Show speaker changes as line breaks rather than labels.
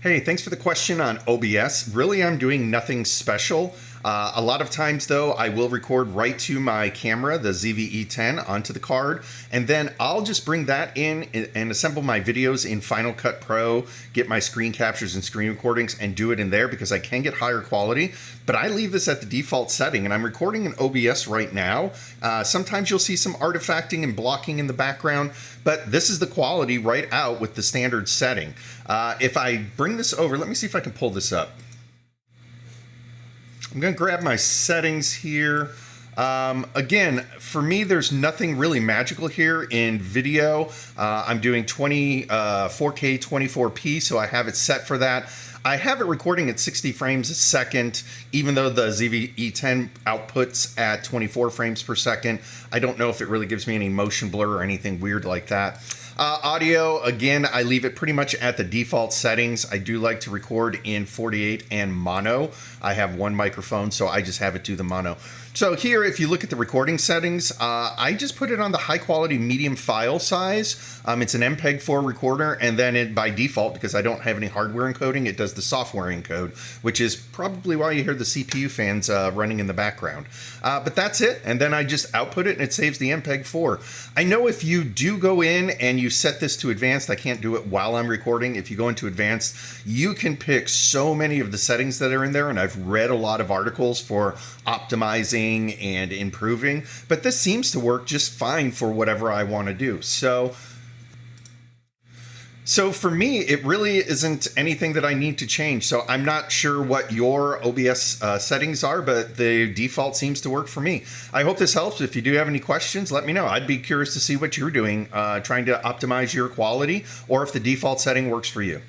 Hey, thanks for the question on OBS. Really, I'm doing nothing special. A lot of times, though, I will record right to my camera, the ZV-E10, onto the card, and then I'll just bring that in and assemble my videos in Final Cut Pro, get my screen captures and screen recordings, and do it in there because I can get higher quality. But I leave this at the default setting, and I'm recording in OBS right now. Sometimes you'll see some artifacting and blocking in the background, but this is the quality right out with the standard setting. If I bring this over, let me see if I can pull this up. I'm going to grab my settings here. Again, for me, there's nothing really magical here in video. I'm doing 4K 24p, so I have it set for that. I have it recording at 60 frames a second, even though the ZV-E10 outputs at 24 frames per second. I don't know if it really gives me any motion blur or anything weird like that. Audio, again, I leave it pretty much at the default settings. I do like to record in 48 and mono. I have one microphone, so I just have it do the mono. So here, if you look at the recording settings, I just put it on the high quality medium file size. It's an MPEG-4 recorder, and then by default, because I don't have any hardware encoding, it does the software encode, which is probably why you hear the CPU fans running in the background. But that's it, and then I just output it and it saves the MPEG-4. I know if you do go in and you set this to advanced, I can't do it while I'm recording. If you go into advanced, you can pick so many of the settings that are in there, and I've read a lot of articles for optimizing and improving, but this seems to work just fine for whatever I want to do. So for me, it really isn't anything that I need to change. So I'm not sure what your OBS settings are, but the default seems to work for me. I hope this helps. If you do have any questions, let me know. I'd be curious to see what you're doing, trying to optimize your quality, or if the default setting works for you.